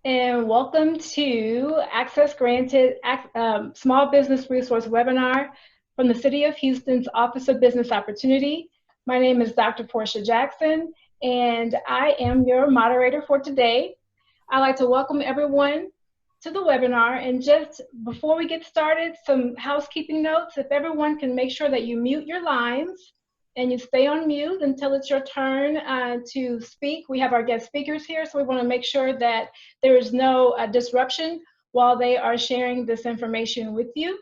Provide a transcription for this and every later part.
and welcome to Access Granted Small Business Resource Webinar from the City of Houston's Office of Business Opportunity. My name is Dr. Portia Jackson, and I am your moderator for today. I'd like to welcome everyone to the webinar, and just before we get started, some housekeeping notes. If everyone can make sure that you mute your lines and you stay on mute until it's your turn to speak. We have our guest speakers here, so we want to make sure that there is no disruption while they are sharing this information with you.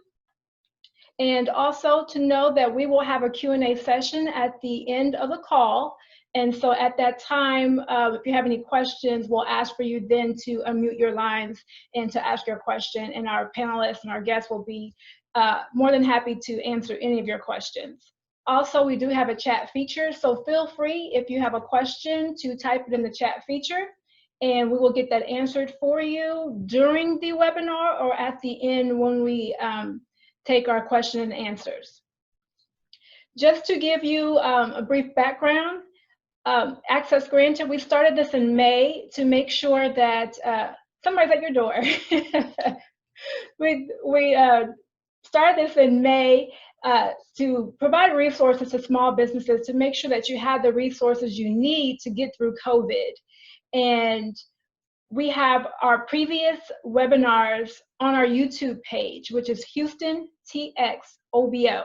And also to know that we will have a Q&A session at the end of the call. And so at that time, if you have any questions, we'll ask for you then to unmute your lines and to ask your question. And our panelists and our guests will be more than happy to answer any of your questions. Also, we do have a chat feature, so feel free if you have a question to type it in the chat feature, and we will get that answered for you during the webinar or at the end when we take our question and answers. Just to give you a brief background, Access Granted, we started this in May to make sure that somebody's at your door. we started this in May to provide resources to small businesses to make sure that you have the resources you need to get through COVID. And we have our previous webinars on our YouTube page, which is Houston TX OBO.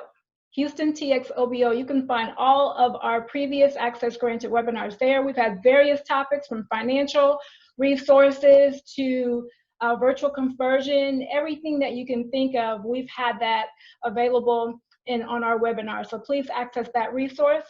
Houston TX OBO. You can find all of our previous Access Granted webinars there. We've had various topics from financial resources to virtual conversion, everything that you can think of. We've had that available on our webinar. So please access that resource,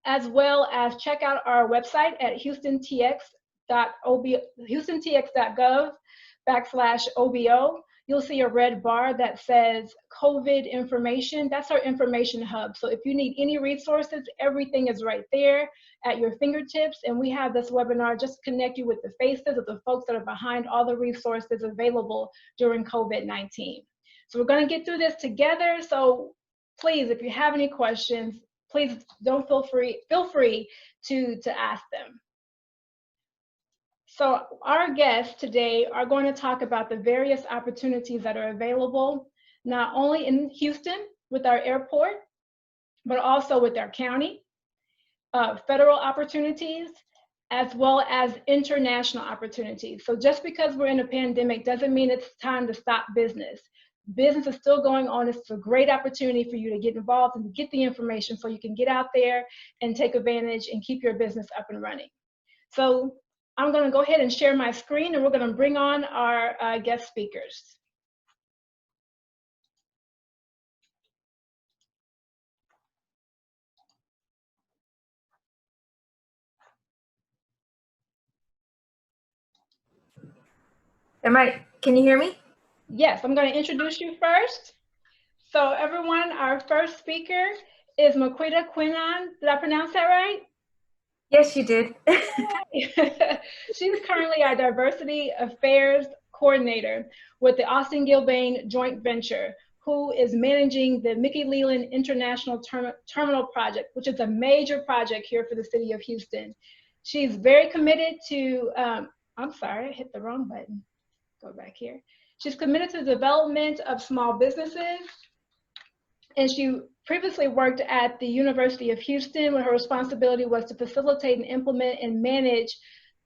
as well as check out our website at houstontx.gov/OBO. You'll see a red bar that says COVID information. That's our information hub. So if you need any resources, everything is right there at your fingertips. And we have this webinar just to connect you with the faces of the folks that are behind all the resources available during COVID-19. So we're going to get through this together. So please, if you have any questions, please don't feel free to ask them. So our guests today are going to talk about the various opportunities that are available, not only in Houston with our airport, but also with our county, federal opportunities, as well as international opportunities. So just because we're in a pandemic doesn't mean it's time to stop business. Business is still going on. It's a great opportunity for you to get involved and get the information so you can get out there and take advantage and keep your business up and running. So I'm going to go ahead and share my screen, and we're going to bring on our guest speakers. Can you hear me? Yes, I'm going to introduce you first. So everyone, our first speaker is Moquita Quinan. Did I pronounce that right? Yes, you did. She's currently our Diversity Affairs Coordinator with the Austin Gilbane joint venture, who is managing the Mickey Leland International Terminal Project, which is a major project here for the city of Houston. She's very committed to, I'm sorry, I hit the wrong button. Go back here. She's committed to the development of small businesses, and she previously worked at the University of Houston, where her responsibility was to facilitate and implement and manage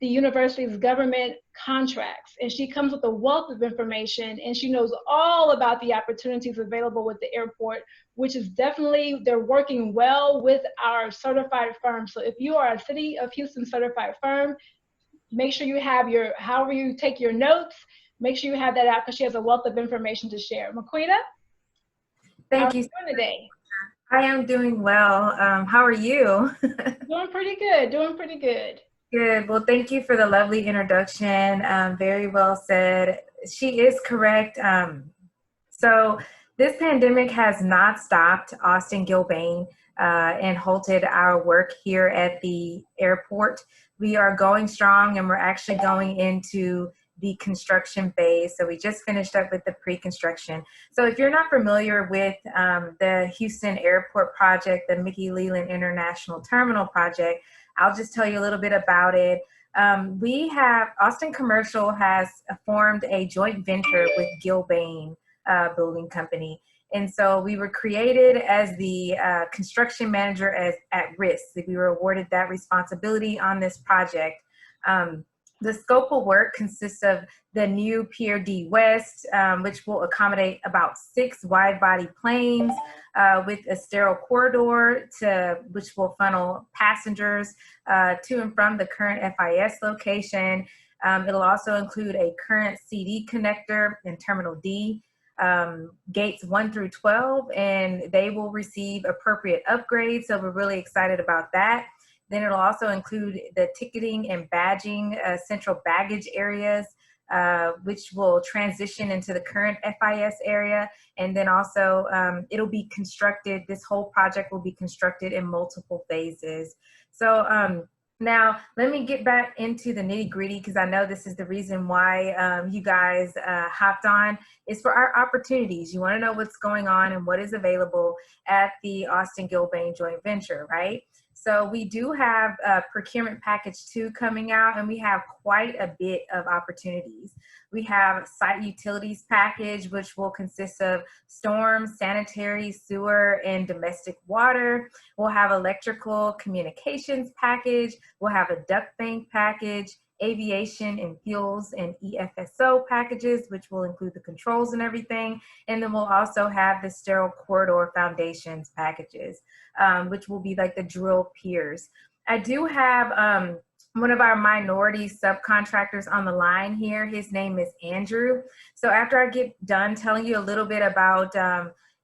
the university's government contracts. And she comes with a wealth of information, and she knows all about the opportunities available with the airport, which is definitely, they're working well with our certified firm. So if you are a City of Houston certified firm, make sure you have your, however you take your notes, make sure you have that out, because she has a wealth of information to share. Moquita? Thank you. How are you doing today? I am doing well. How are you? Doing pretty good, doing pretty good. Good. Well, thank you for the lovely introduction. Very well said. She is correct. So this pandemic has not stopped Austin Gilbane and halted our work here at the airport. We are going strong, and we're actually going into the construction phase. So we just finished up with the pre-construction. So if you're not familiar with the Houston Airport project, the Mickey Leland International Terminal project, I'll just tell you a little bit about it. Austin Commercial has formed a joint venture with Gilbane Building Company. And so we were created as the construction manager at risk. We were awarded that responsibility on this project. The scope of work consists of the new Pier D West, which will accommodate about 6 wide-body planes with a sterile corridor which will funnel passengers to and from the current FIS location. It'll also include a current CD connector in Terminal D, gates 1 through 12, and they will receive appropriate upgrades. So we're really excited about that. Then it'll also include the ticketing and badging central baggage areas, which will transition into the current FIS area. And then also it'll be constructed, this whole project will be constructed in multiple phases. So now let me get back into the nitty gritty, because I know this is the reason why you guys hopped on, is for our opportunities. You wanna know what's going on and what is available at the Austin Gilbane joint venture, right? So we do have procurement package 2 coming out, and we have quite a bit of opportunities. We have site utilities package, which will consist of storm, sanitary, sewer, and domestic water. We'll have electrical communications package. We'll have a duct bank package, aviation and fuels and EFSO packages, which will include the controls and everything. And then we'll also have the sterile corridor foundations packages, which will be like the drill piers. I do have one of our minority subcontractors on the line here. His name is Andrew. So after I get done telling you a little bit about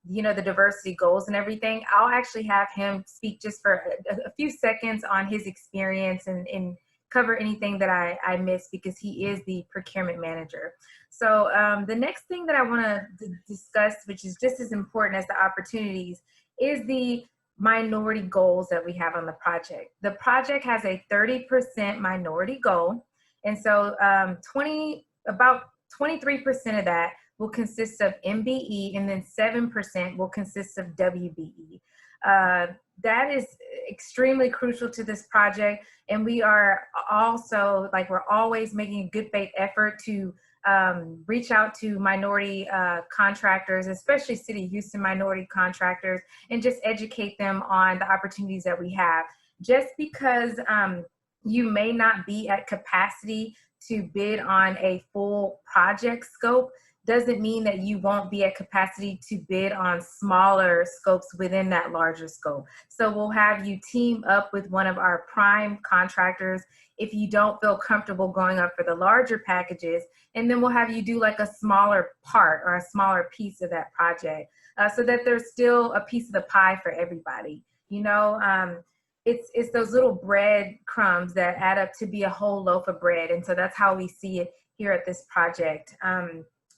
you know, the diversity goals and everything, I'll actually have him speak just for a few seconds on his experience and cover anything that I missed, because he is the procurement manager. So the next thing that I want to discuss, which is just as important as the opportunities, is the minority goals that we have on the project. The project has a 30% minority goal. And so about 23% of that will consist of MBE, and then 7% will consist of WBE. That is extremely crucial to this project. And we are also, like, we're always making a good faith effort to reach out to minority contractors, especially City of Houston minority contractors, and just educate them on the opportunities that we have. Just because you may not be at capacity to bid on a full project scope doesn't mean that you won't be at capacity to bid on smaller scopes within that larger scope. So we'll have you team up with one of our prime contractors if you don't feel comfortable going up for the larger packages, and then we'll have you do like a smaller part or a smaller piece of that project, so that there's still a piece of the pie for everybody. You know, it's those little bread crumbs that add up to be a whole loaf of bread, and so that's how we see it here at this project.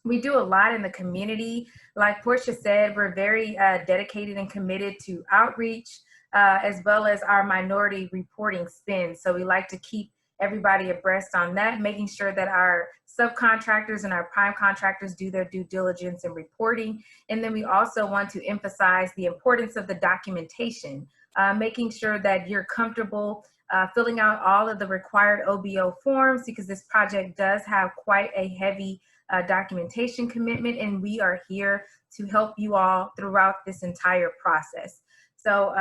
We do a lot in the community. Like Portia said, we're very dedicated and committed to outreach, as well as our minority reporting spend. So we like to keep everybody abreast on that, making sure that our subcontractors and our prime contractors do their due diligence in reporting. And then we also want to emphasize the importance of the documentation, making sure that you're comfortable filling out all of the required OBO forms, because this project does have quite a heavy documentation commitment, and we are here to help you all throughout this entire process. So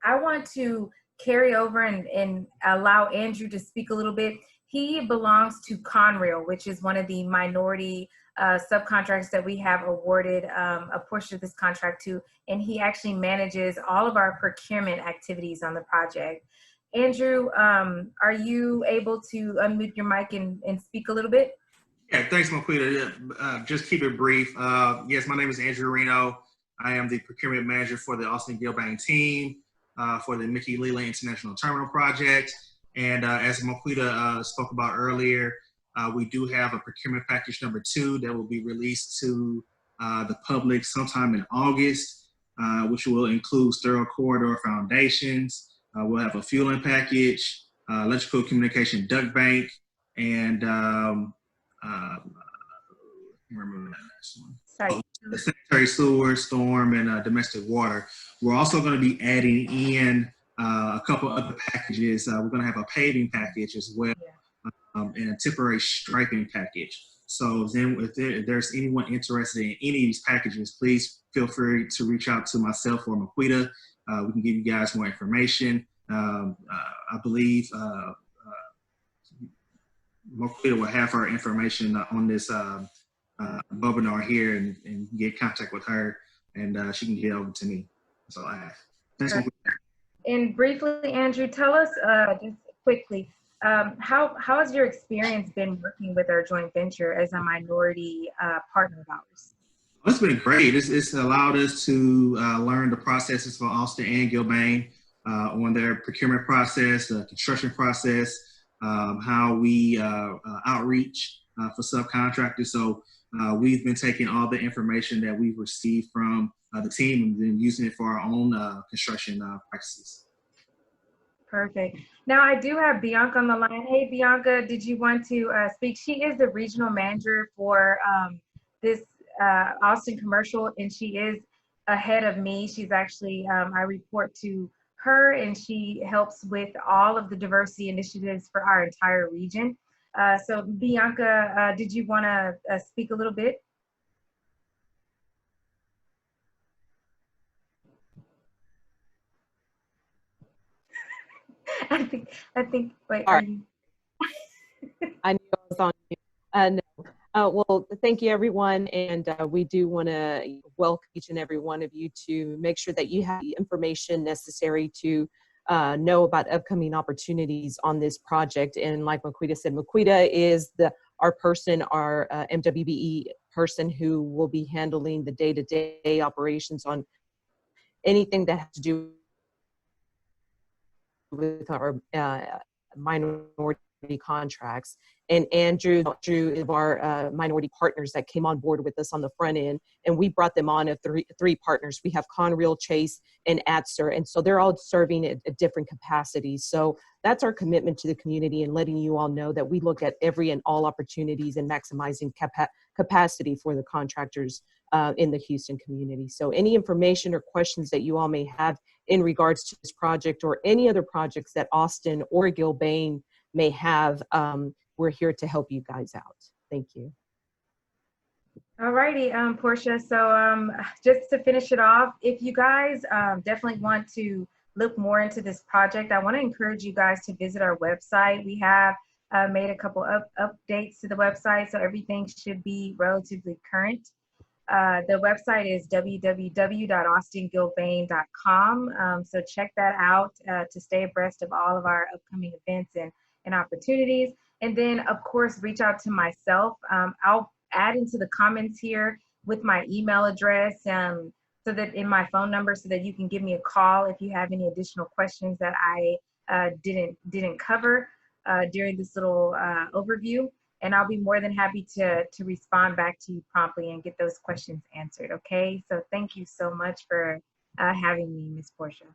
I want to carry over and allow Andrew to speak a little bit. He belongs to Conrail, which is one of the minority subcontractors that we have awarded a portion of this contract to, and he actually manages all of our procurement activities on the project. Andrew, are you able to unmute your mic and speak a little bit? Yeah, thanks, Moquita. Just keep it brief. Yes, my name is Andrew Reno. I am the procurement manager for the Austin Gilbane team for the Mickey Leland International Terminal Project. And as Moquita spoke about earlier, we do have a procurement package number 2 that will be released to the public sometime in August, which will include sterile corridor foundations. We'll have a fueling package, electrical communication duct bank, and remember that last one. Sorry. The sanitary sewer, storm, and domestic water. We're also going to be adding in a couple other packages. We're going to have a paving package as well, and a temporary striping package. So then if there's anyone interested in any of these packages, please feel free to reach out to myself or Moquita. We can give you guys more information. I believe Moquita will have her information on this webinar here, and get in contact with her, and she can get over to me. That's all I have. Thanks, Moquita. And briefly, Andrew, tell us just quickly, how has your experience been working with our joint venture as a minority partner of ours? It's been great. It's allowed us to learn the processes for Austin and Gilbane on their procurement process, the construction process, how we outreach for subcontractors. So we've been taking all the information that we've received from the team and then using it for our own construction practices. Perfect. Now I do have Bianca on the line. Hey, Bianca, did you want to speak? She is the regional manager for this Austin commercial, and she is ahead of me. She's actually, I report to her, and she helps with all of the diversity initiatives for our entire region. So Bianca, did you want to speak a little bit? I think, wait, All are right. you? I knew I was on mute. No. Well, thank you, everyone. And we do want to welcome each and every one of you to make sure that you have the information necessary to know about upcoming opportunities on this project. And like Moquita said, Moquita is our MWBE person who will be handling the day-to-day operations on anything that has to do with our minority contracts. And Andrew is our minority partners that came on board with us on the front end, and we brought them on as three partners. We have Conrail, Chase, and ATSR, and so they're all serving at different capacities. So that's our commitment to the community, and letting you all know that we look at every and all opportunities and maximizing capacity for the contractors in the Houston community. So any information or questions that you all may have in regards to this project or any other projects that Austin or Gilbane may have, we're here to help you guys out. Thank you. All righty, Portia. So just to finish it off, if you guys definitely want to look more into this project, I want to encourage you guys to visit our website. We have made a couple of updates to the website, so everything should be relatively current. The website is www.austingilbane.com. So check that out to stay abreast of all of our upcoming events and opportunities. And then, of course, reach out to myself. I'll add into the comments here with my email address, so that in my phone number, so that you can give me a call if you have any additional questions that I didn't cover during this little overview. And I'll be more than happy to respond back to you promptly and get those questions answered. Okay. So thank you so much for having me, Ms. Portia.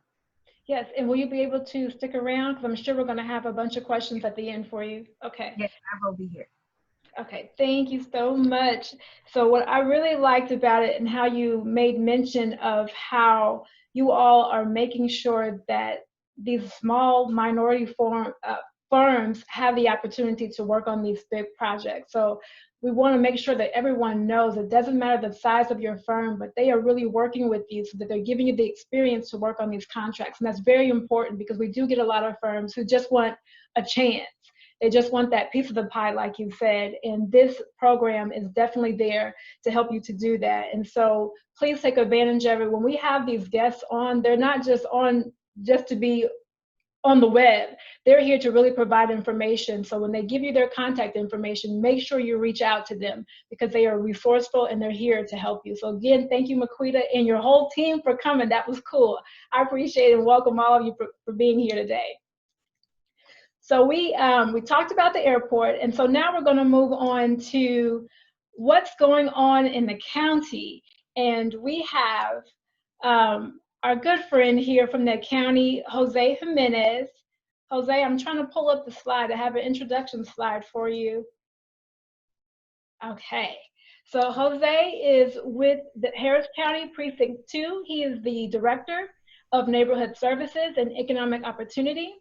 Yes, and will you be able to stick around? Because I'm sure we're going to have a bunch of questions at the end for you. Okay. Yes, I will be here. Okay, thank you so much. So what I really liked about it, and how you made mention of how you all are making sure that these small minority firms have the opportunity to work on these big projects. So we want to make sure that everyone knows it doesn't matter the size of your firm, but they are really working with you, so that they're giving you the experience to work on these contracts. And that's very important, because we do get a lot of firms who just want a chance. They just want that piece of the pie, like you said, and this program is definitely there to help you to do that. And so please take advantage of it. When we have these guests on, they're not just on just to be on the web. They're here to really provide information. So when they give you their contact information, make sure you reach out to them, because they are resourceful and they're here to help you. So again, thank you, Moquita, and your whole team for coming. That was cool. I appreciate it, and welcome all of you for being here today. So we talked about the airport, and so now we're going to move on to what's going on in the county. And we have our good friend here from the county, Jose Jimenez. Jose, I'm trying to pull up the slide. I have an introduction slide for you. Okay, so Jose is with the Harris County Precinct 2. He is the Director of Neighborhood Services and Economic Opportunity.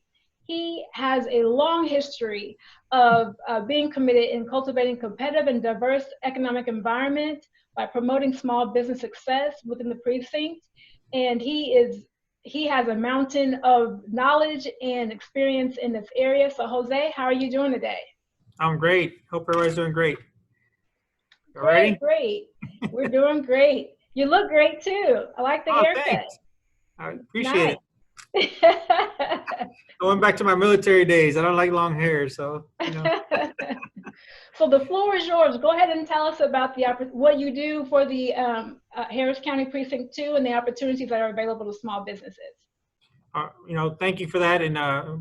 He has a long history of being committed in cultivating competitive and diverse economic environment by promoting small business success within the precinct. And he has a mountain of knowledge and experience in this area. So Jose, how are you doing today? I'm great. Hope everybody's doing great. You Great, ready? great. We're doing great. You look great too. I like the haircut. Thanks. I appreciate Nice. it. I went back to my military days. I don't like long hair, so you know. So the floor is yours. Go ahead and tell us about what you do for the Harris County Precinct 2 and the opportunities that are available to small businesses. You know, thank you for that. And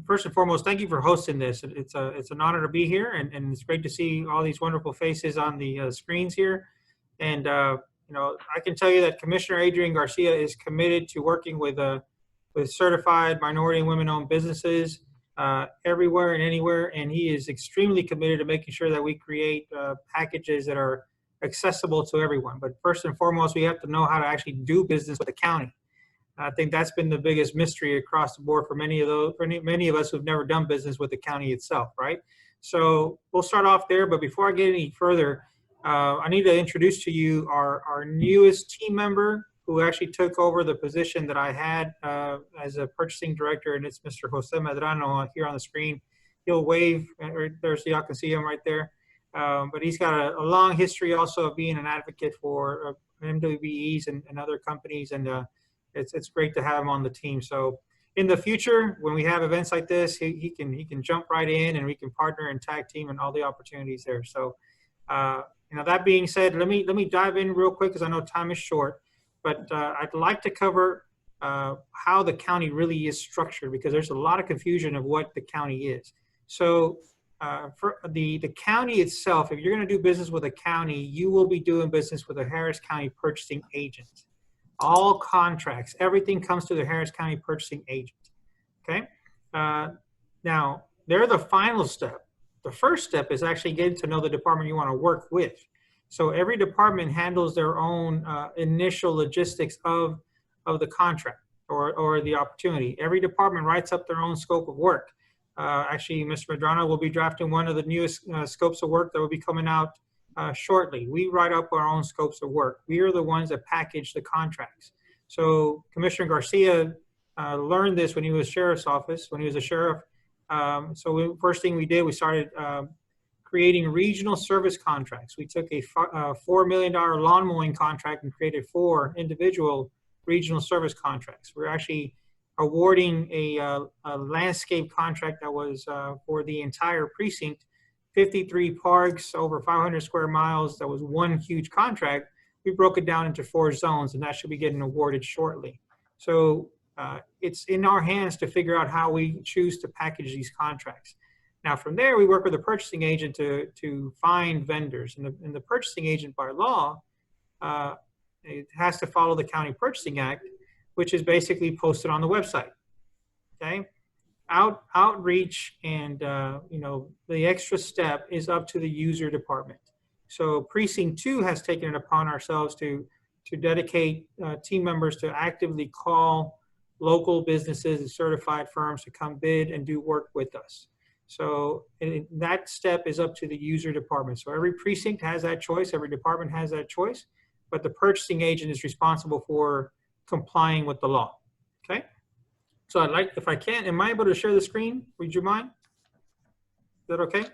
first and foremost, thank you for hosting this. It's an honor to be here, and it's great to see all these wonderful faces on the screens here. And you know, I can tell you that Commissioner Adrian Garcia is committed to working with certified minority and women-owned businesses everywhere and anywhere, and he is extremely committed to making sure that we create packages that are accessible to everyone. But first and foremost, we have to know how to actually do business with the county. I think that's been the biggest mystery across the board for many of us who've never done business with the county itself, right? So we'll start off there, but before I get any further, I need to introduce to you our newest team member who actually took over the position that I had as a purchasing director, and it's Mr. Jose Medrano here on the screen. He'll wave, there's y'all can see him right there. But he's got a long history also of being an advocate for MWBEs and other companies, and it's great to have him on the team. So in the future, when we have events like this, he can jump right in, and we can partner and tag team and all the opportunities there. So you know, that being said, let me dive in real quick because I know time is short. But I'd like to cover how the county really is structured, because there's a lot of confusion of what the county is. So for the county itself, if you're going to do business with a county, you will be doing business with a Harris County purchasing agent. All contracts, everything comes to the Harris County purchasing agent. Okay. Now, they're the final step. The first step is actually getting to know the department you want to work with. So every department handles their own initial logistics of the contract or the opportunity. Every department writes up their own scope of work. Actually, Mr. Medrano will be drafting one of the newest scopes of work that will be coming out shortly. We write up our own scopes of work. We are the ones that package the contracts. So Commissioner Garcia learned this when he was sheriff's office, when he was a sheriff. First thing we did, we started creating regional service contracts. We took a $4 million lawn mowing contract and created 4 individual regional service contracts. We're actually awarding a landscape contract that was for the entire precinct, 53 parks, over 500 square miles. That was one huge contract. We broke it down into 4 zones, and that should be getting awarded shortly. So it's in our hands to figure out how we choose to package these contracts. Now, from there, we work with the purchasing agent to find vendors. And the purchasing agent, by law, it has to follow the County Purchasing Act, which is basically posted on the website. Okay, outreach and you know, the extra step is up to the user department. So Precinct 2 has taken it upon ourselves to dedicate team members to actively call local businesses and certified firms to come bid and do work with us. So that step is up to the user department. So every precinct has that choice, every department has that choice, but the purchasing agent is responsible for complying with the law. Okay? So I'd like, if I can, am I able to share the screen? Would you mind? Is that okay?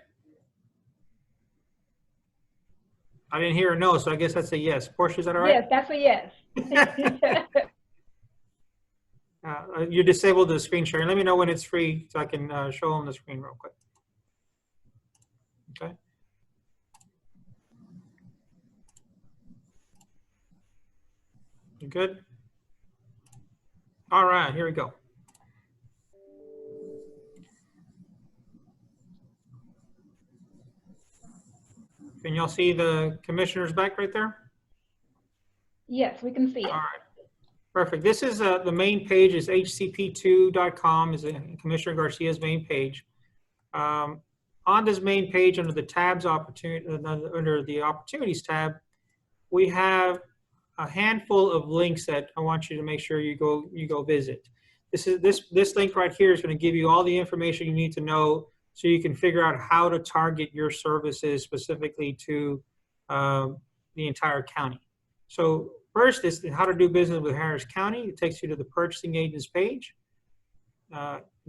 I didn't hear a no, so I guess that's a yes. Portia, is that all right? Yes, that's a yes. You're disabled the screen sharing. Let me know when it's free so I can show them the screen real quick. Okay. You good? All right, here we go. Can y'all see the commissioner's back right there? Yes, we can see it. All right. Perfect. This is the main page is hcp2.com is Commissioner Garcia's main page. On this main page under the tabs under the opportunities tab, we have a handful of links that I want you to make sure you go visit. This link right here is going to give you all the information you need to know so you can figure out how to target your services specifically to the entire county. So first is how to do business with Harris County. It takes you to the purchasing agents page.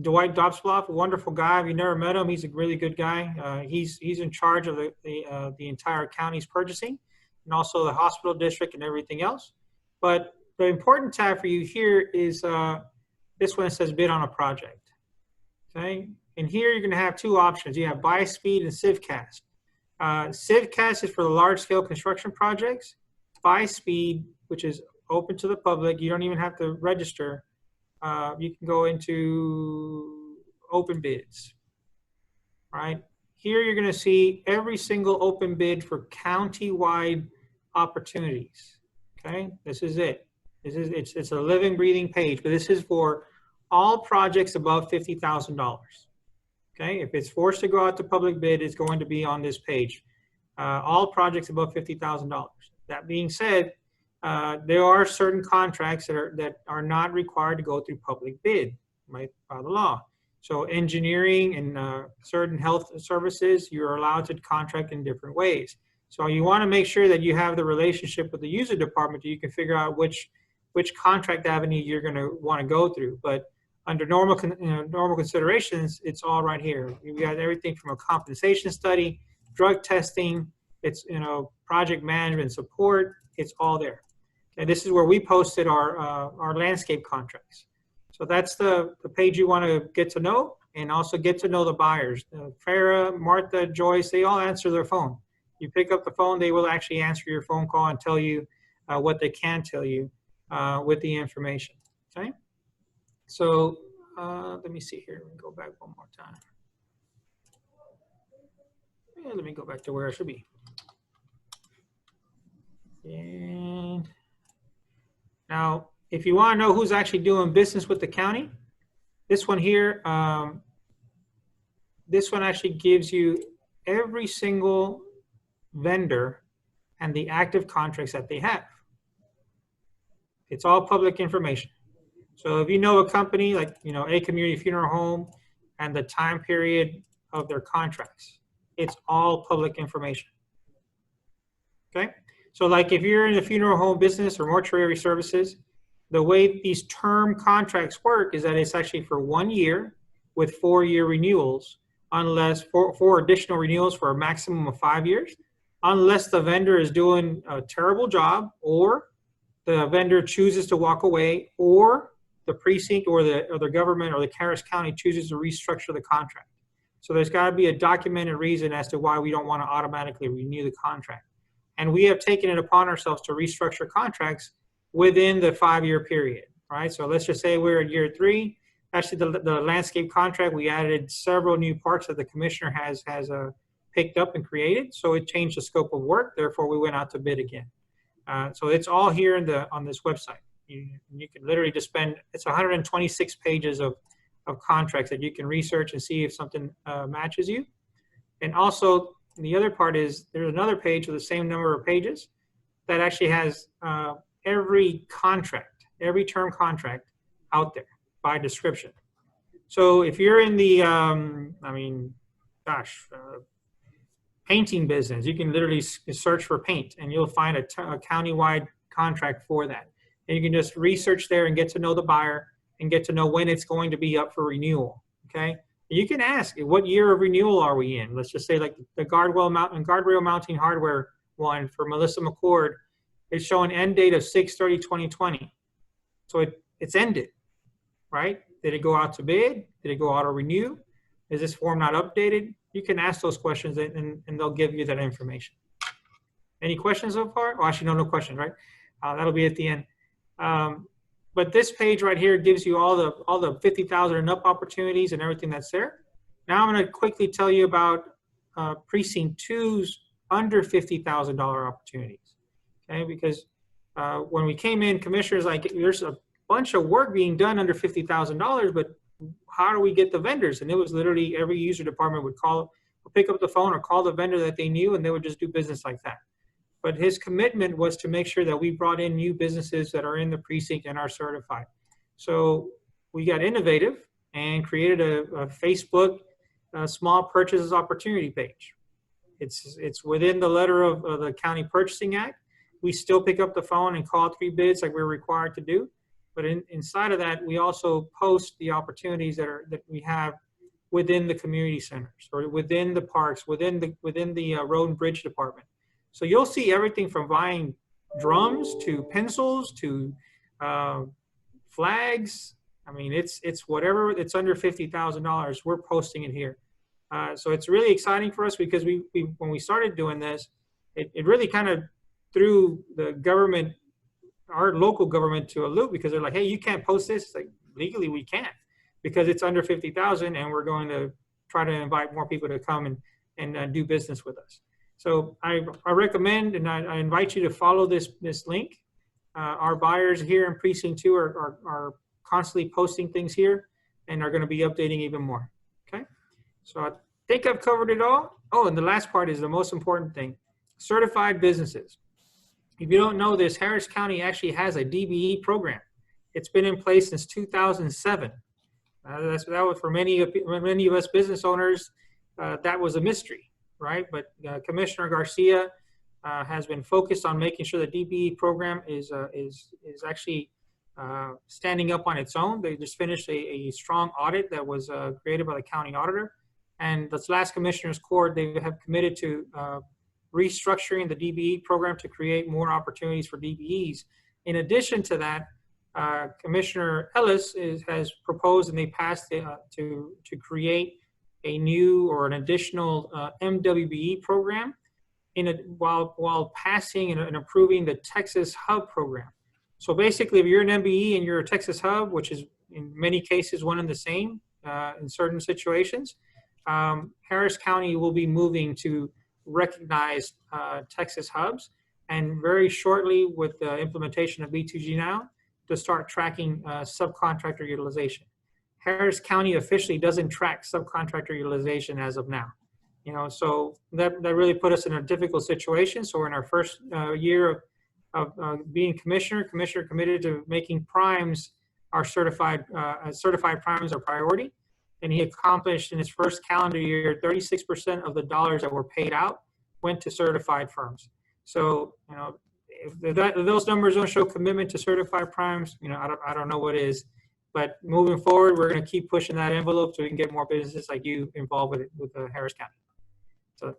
Dwight Dobsbloff, a wonderful guy. If you never met him, he's a really good guy. He's in charge of the entire county's purchasing and also the hospital district and everything else. But the important tab for you here is this one that says bid on a project. Okay, and here you're going to have two options. You have buy speed and CivCast. CivCast is for the large scale construction projects. Buy speed, which is open to the public, you don't even have to register. You can go into open bids, right? Here you're going to see every single open bid for county-wide opportunities. Okay, this is it. It's a living, breathing page, but this is for all projects above $50,000. Okay, if it's forced to go out to public bid, it's going to be on this page. All projects above $50,000. That being said, there are certain contracts that are not required to go through public bid, right, by the law. So engineering and certain health services, you're allowed to contract in different ways. So you want to make sure that you have the relationship with the user department so you can figure out which contract avenue you're going to want to go through. But under normal considerations, it's all right here. You got everything from a compensation study, drug testing, it's project management support, it's all there. And this is where we posted our landscape contracts. So that's the page you want to get to know, and also get to know the buyers. Farah, Martha, Joyce, they all answer their phone. You pick up the phone, they will actually answer your phone call and tell you what they can tell you with the information, okay? So let me see here, let me go back one more time. Yeah, let me go back to where I should be. And now, if you want to know who's actually doing business with the county, this one here, this one actually gives you every single vendor and the active contracts that they have. It's all public information. So if you know a company like, A Community Funeral Home and the time period of their contracts, it's all public information. Okay? So like if you're in the funeral home business or mortuary services, the way these term contracts work is that it's actually for 1 year with 4-year renewals, unless four additional renewals for a maximum of 5 years, unless the vendor is doing a terrible job, or the vendor chooses to walk away, or the precinct or the government or the Harris County chooses to restructure the contract. So there's got to be a documented reason as to why we don't want to automatically renew the contract. And we have taken it upon ourselves to restructure contracts within the 5-year period, right? So let's just say we're in year 3. Actually, the landscape contract, we added several new parts that the commissioner has picked up and created. So it changed the scope of work. Therefore, we went out to bid again. So it's all here on this website. You can literally just spend, it's 126 pages of contracts that you can research and see if something matches you. And also, the other part is there's another page with the same number of pages that actually has every contract, every term contract out there by description. So if you're in the, painting business, you can literally search for paint and you'll find a countywide contract for that. And you can just research there and get to know the buyer and get to know when it's going to be up for renewal, okay? You can ask, what year of renewal are we in? Let's just say like the guardrail mounting hardware one for Melissa McCord is showing end date of 6/30/2020. So it's ended, right? Did it go out to bid? Did it go out to renew? Is this form not updated? You can ask those questions and they'll give you that information. Any questions so far? Oh, actually, no questions, right? That'll be at the end. But this page right here gives you all the 50,000 and up opportunities and everything that's there. Now I'm going to quickly tell you about Precinct 2's under $50,000 opportunities. Okay, because when we came in, commissioners like, there's a bunch of work being done under $50,000, but how do we get the vendors? And it was literally every user department would pick up the phone or call the vendor that they knew, and they would just do business like that. But his commitment was to make sure that we brought in new businesses that are in the precinct and are certified. So we got innovative and created a Facebook small purchases opportunity page. It's within the letter of the County-Purchasing Act. We still pick up the phone and call 3 bids like we're required to do. But inside of that, we also post the opportunities that we have within the community centers or within the parks, within the road and bridge department. So you'll see everything from buying drums to pencils to flags. I mean, it's whatever it's under $50,000, we're posting it here. So it's really exciting for us because when we started doing this, it really kind of threw the government, our local government, to a loop, because they're like, hey, you can't post this. It's like, legally we can't, because it's under 50,000 and we're going to try to invite more people to come and do business with us. So I recommend and I invite you to follow this link. Our buyers here in Precinct 2 are constantly posting things here and are going to be updating even more. Okay, so I think I've covered it all. Oh, and the last part is the most important thing: certified businesses. If you don't know this, Harris County actually has a DBE program. It's been in place since 2007. That was for many of us business owners. That was a mystery, right? But Commissioner Garcia has been focused on making sure the DBE program is actually standing up on its own. They just finished a strong audit that was created by the county auditor, and this last Commissioner's Court, they have committed to restructuring the DBE program to create more opportunities for DBEs. In addition to that, Commissioner Ellis has proposed, and they passed to create a new or an additional MWBE program while passing and approving the Texas Hub program. So basically, if you're an MBE and you're a Texas Hub, which is in many cases one and the same in certain situations, Harris County will be moving to recognize Texas Hubs, and very shortly with the implementation of B2G Now, to start tracking subcontractor utilization. Harris County officially doesn't track subcontractor utilization as of now. You know, so that really put us in a difficult situation. So we're in our first year of being commissioner committed to making primes our certified primes our priority. And he accomplished in his first calendar year, 36% of the dollars that were paid out went to certified firms. So, you know, if those numbers don't show commitment to certified primes, you know, I don't know what is. But moving forward, we're going to keep pushing that envelope so we can get more businesses like you involved with Harris County. So,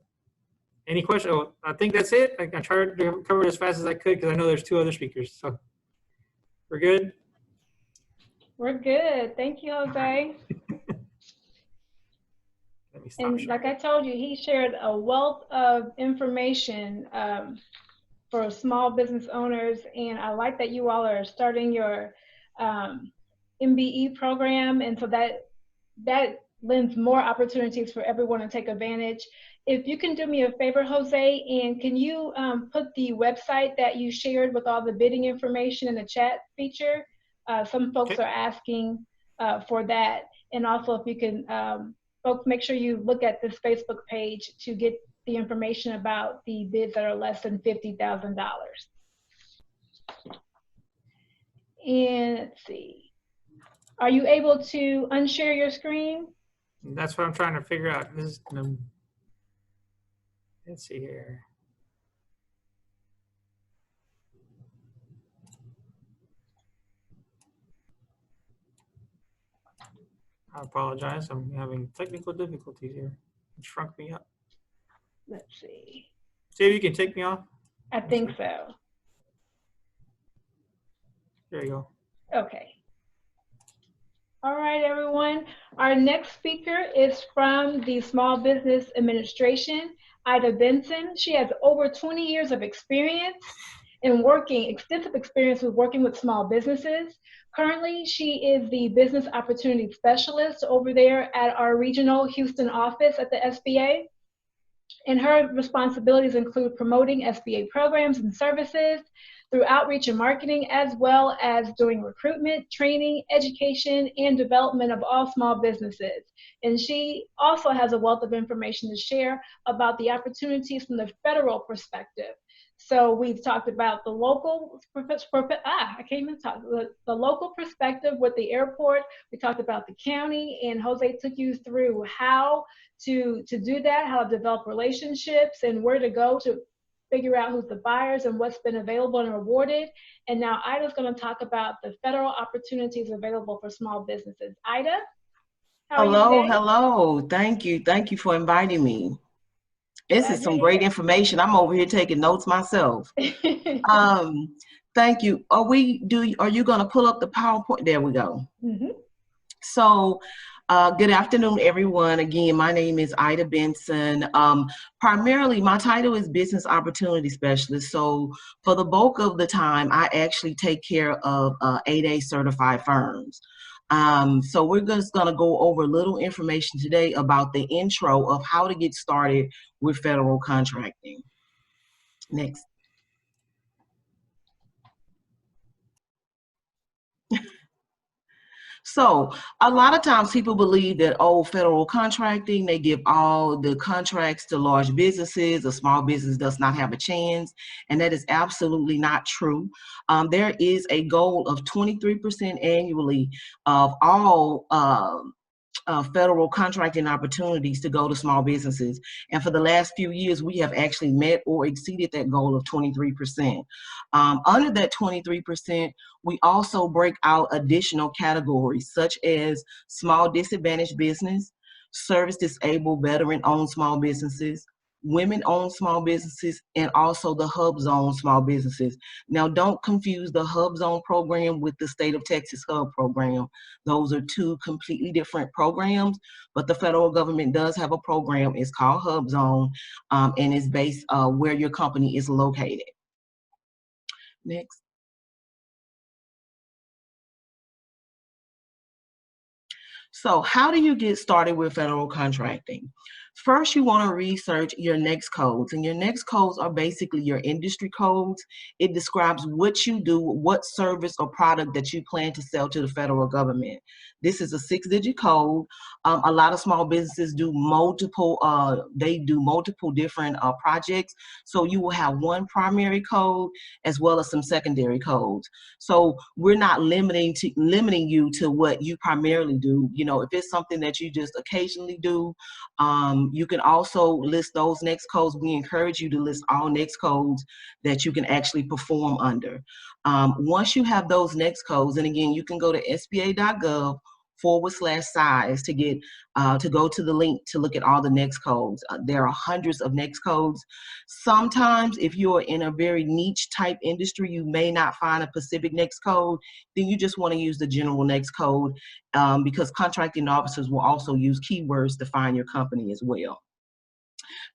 any questions? Oh, I think that's it. I tried to cover it as fast as I could because I know there's 2 other speakers. So, we're good? We're good. Thank you, Jose. And like I told you, he shared a wealth of information for small business owners. And I like that you all are starting your MBE program. And so that lends more opportunities for everyone to take advantage. If you can do me a favor, Jose, and can you put the website that you shared with all the bidding information in the chat feature? Some folks are asking for that. And also if you can, folks, make sure you look at this Facebook page to get the information about the bids that are less than $50,000. And let's see. Are you able to unshare your screen? That's what I'm trying to figure out. This is, let's see here. I apologize. I'm having technical difficulties here. It shrunk me up. Let's see. See if you can take me off. I think so. There you go. Okay. All right, everyone. Our next speaker is from the Small Business Administration, Ida Benson. She has over 20 years of experience in extensive experience with working with small businesses. Currently, she is the Business Opportunity Specialist over there at our regional Houston office at the SBA. And her responsibilities include promoting SBA programs and services through outreach and marketing, as well as doing recruitment, training, education, and development of all small businesses. And she also has a wealth of information to share about the opportunities from the federal perspective. So we've talked about the local, I can't even talk, the local perspective with the airport. We talked about the county, and Jose took you through how to do that, how to develop relationships and where to go to figure out who's the buyers and what's been available and rewarded. And now Ida's going to talk about the federal opportunities available for small businesses. Ida, how are you today? Hello. Thank you for inviting me. This is some great information. I'm over here taking notes myself. Thank you. Are you going to pull up the PowerPoint? There we go. Mm-hmm. So, good afternoon, everyone. Again, my name is Ida Benson. Primarily, my title is Business Opportunity Specialist. So, for the bulk of the time, I actually take care of 8A certified firms. So we're just going to go over a little information today about the intro of how to get started with federal contracting. Next. So a lot of times people believe that, oh, federal contracting, they give all the contracts to large businesses, a small business does not have a chance. And that is absolutely not true. There is a goal of 23% annually of all federal contracting opportunities to go to small businesses. And for the last few years, we have actually met or exceeded that goal of 23%. Under that 23%, we also break out additional categories such as small disadvantaged business, service disabled veteran-owned small businesses, women-owned small businesses, and also the Hub Zone small businesses. Now, don't confuse the Hub Zone program with the State of Texas Hub program. Those are two completely different programs, but the federal government does have a program. It's called Hub Zone, and it's based where your company is located. Next. So how do you get started with federal contracting? First, you want to research your NAICS codes, and your NAICS codes are basically your industry codes. It describes what you do, what service or product that you plan to sell to the federal government. This is a 6-digit code. A lot of small businesses do multiple different projects. So you will have one primary code as well as some secondary codes. So we're not limiting you to what you primarily do. You know, if it's something that you just occasionally do, you can also list those NAICS codes. We encourage you to list all NAICS codes that you can actually perform under. Once you have those NAICS codes, and again, you can go to sba.gov/size to get to go to the link to look at all the NAICS codes. There are hundreds of NAICS codes. Sometimes if you're in a very niche type industry, you may not find a specific NAICS code, then you just want to use the general NAICS code because contracting officers will also use keywords to find your company as well.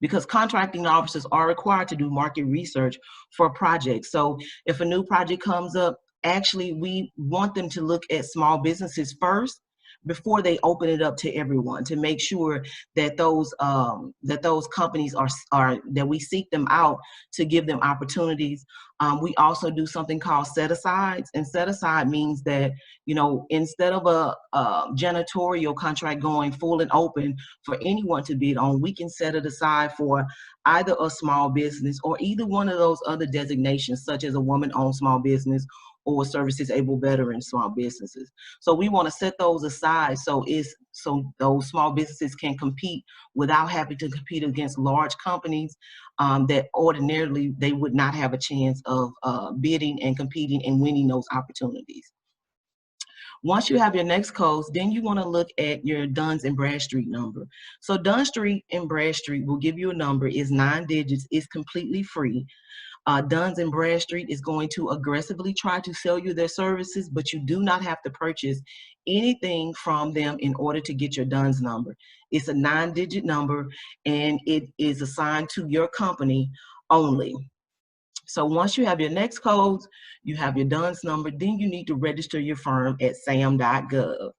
Because contracting officers are required to do market research for projects. So if a new project comes up, actually we want them to look at small businesses first before they open it up to everyone, to make sure that those companies are that we seek them out to give them opportunities. We also do something called set-asides, and set-aside means that, you know, instead of a janitorial contract going full and open for anyone to bid on, we can set it aside for either a small business or either one of those other designations, such as a woman-owned small business or service disabled veteran small businesses. So we want to set those aside so those small businesses can compete without having to compete against large companies that ordinarily they would not have a chance of bidding and competing and winning those opportunities. Once you have your NAICS codes, then you want to look at your Duns and Bradstreet number. So Duns Street and Bradstreet will give you a number. It's 9 digits. It's completely free. Duns and Bradstreet is going to aggressively try to sell you their services, but you do not have to purchase anything from them in order to get your Duns number. It's a 9-digit number, and it is assigned to your company only. So once you have your NAICS codes, you have your Duns number, then you need to register your firm at sam.gov.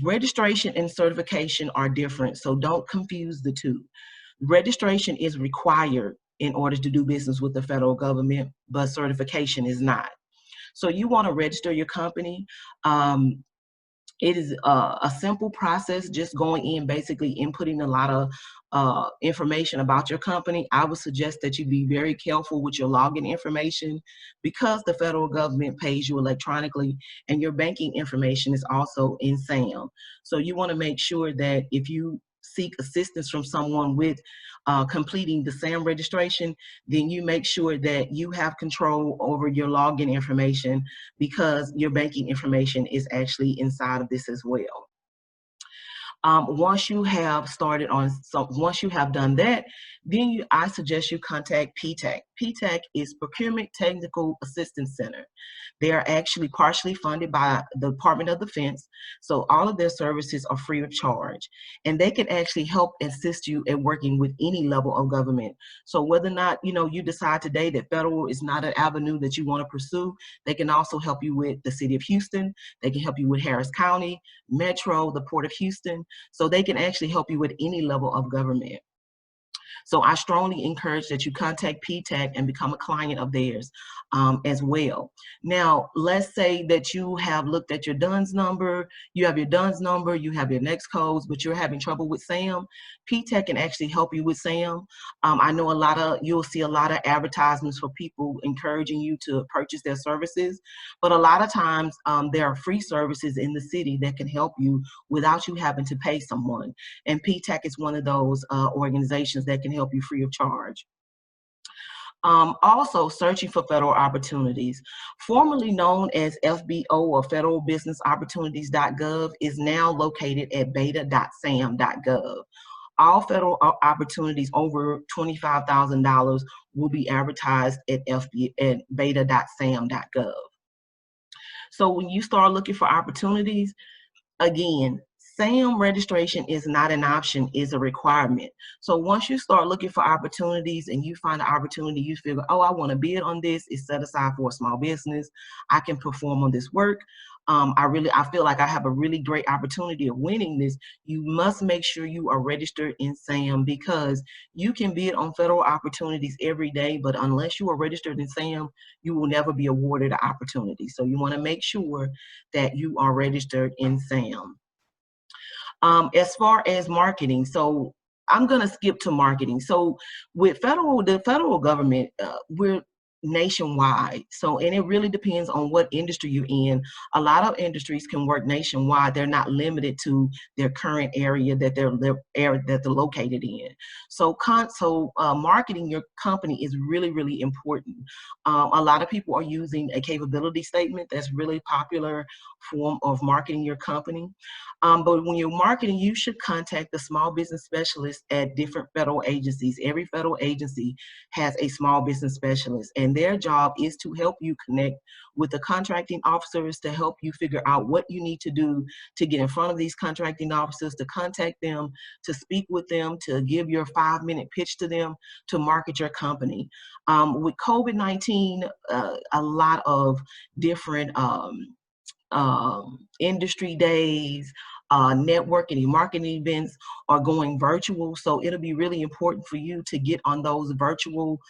Registration and certification are different, so don't confuse the two. Registration is required in order to do business with the federal government, but certification is not. So you want to register your company. It is a simple process, just going in, basically inputting a lot of information about your company. I would suggest that you be very careful with your login information because the federal government pays you electronically and your banking information is also in SAM. So you want to make sure that if you seek assistance from someone with completing the SAM registration, then you make sure that you have control over your login information because your banking information is actually inside of this as well. Once you have started on, so once you have done that, then I suggest you contact PTAC. PTAC is Procurement Technical Assistance Center. They are actually partially funded by the Department of Defense, so all of their services are free of charge. And they can actually help assist you in working with any level of government. So whether or not, you know, you decide today that federal is not an avenue that you want to pursue, they can also help you with the City of Houston. They can help you with Harris County, Metro, the Port of Houston. So they can actually help you with any level of government. So I strongly encourage that you contact PTAC and become a client of theirs as well. Now, let's say that you have looked at your DUNS number, you have your DUNS number, you have your NEXT codes, but you're having trouble with SAM. PTAC can actually help you with SAM. I know you'll see a lot of advertisements for people encouraging you to purchase their services, but a lot of times there are free services in the city that can help you without you having to pay someone. And PTAC is one of those organizations that can help you free of charge. Also, searching for federal opportunities, formerly known as FBO or Federal Business Opportunities.gov, is now located at beta.sam.gov. All federal opportunities over $25,000 will be advertised at beta.sam.gov. So when you start looking for opportunities, again, SAM registration is not an option, is a requirement. So once you start looking for opportunities and you find an opportunity, you figure, oh, I want to bid on this, it's set aside for a small business, I can perform on this work. I feel like I have a really great opportunity of winning this. You must make sure you are registered in SAM because you can bid on federal opportunities every day, but unless you are registered in SAM, you will never be awarded an opportunity. So you want to make sure that you are registered in SAM. As far as marketing, so I'm going to skip to marketing. So with the federal government, we're nationwide. So, and it really depends on what industry you're in. A lot of industries can work nationwide. They're not limited to their current area that they're located in. So, marketing your company is really, really important. A lot of people are using a capability statement. That's really popular form of marketing your company. But when you're marketing, you should contact the small business specialist at different federal agencies. Every federal agency has a small business specialist, and their job is to help you connect with the contracting officers to help you figure out what you need to do to get in front of these contracting officers, to contact them, to speak with them, to give your 5-minute pitch to them, to market your company. With COVID-19, a lot of different industry days, networking and marketing events are going virtual. So it'll be really important for you to get on those virtual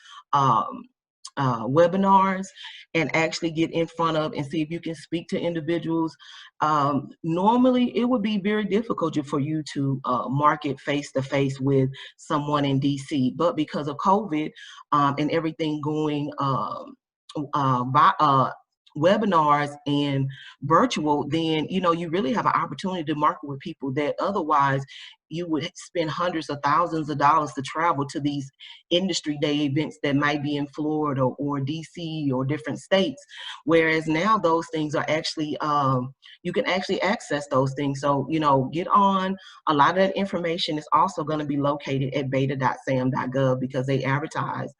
webinars and actually get in front of and see if you can speak to individuals. Normally, it would be very difficult for you to market face-to-face with someone in DC, but because of COVID and everything going webinars and virtual, then you really have an opportunity to market with people that otherwise you would spend hundreds of thousands of dollars to travel to these industry day events that might be in Florida or DC or different states. Whereas now those things are actually, you can actually access those things. So, get on. A lot of that information is also going to be located at beta.sam.gov because they advertise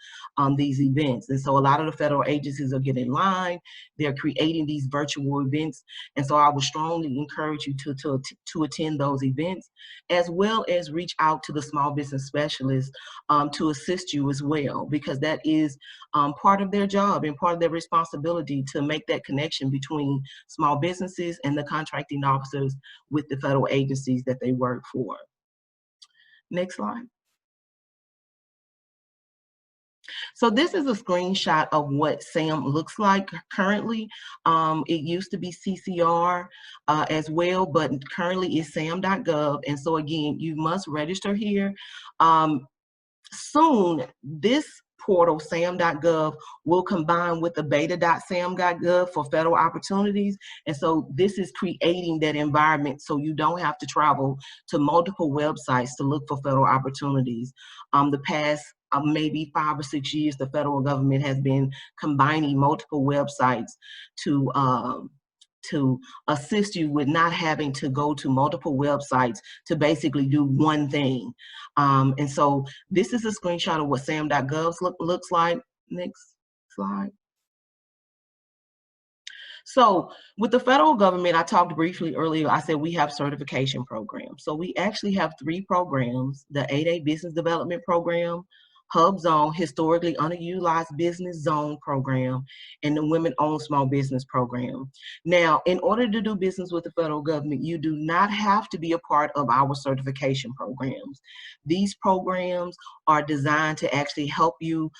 these events. And so a lot of the federal agencies are getting in line. They're creating these virtual events. And so I would strongly encourage you to attend those events, as well as reach out to the small business specialists to assist you as well, because that is part of their job and part of their responsibility to make that connection between small businesses and the contracting officers with the federal agencies that they work for. Next slide. So this is a screenshot of what SAM looks like currently. It used to be CCR as well, but currently it's sam.gov. And so again, you must register here. Soon, this portal, sam.gov, will combine with the beta.sam.gov for federal opportunities. And so this is creating that environment so you don't have to travel to multiple websites to look for federal opportunities. The past maybe 5 or 6 years, the federal government has been combining multiple websites to assist you with not having to go to multiple websites to basically do one thing. And so this is a screenshot of what sam.gov looks like. Next slide. So with the federal government, I talked briefly earlier, I said we have certification programs. So we actually have 3 programs: the 8A Business Development Program, Hub Zone, Historically Underutilized Business Zone Program, and the Women-Owned Small Business Program. Now, in order to do business with the federal government, you do not have to be a part of our certification programs. These programs are designed to actually help you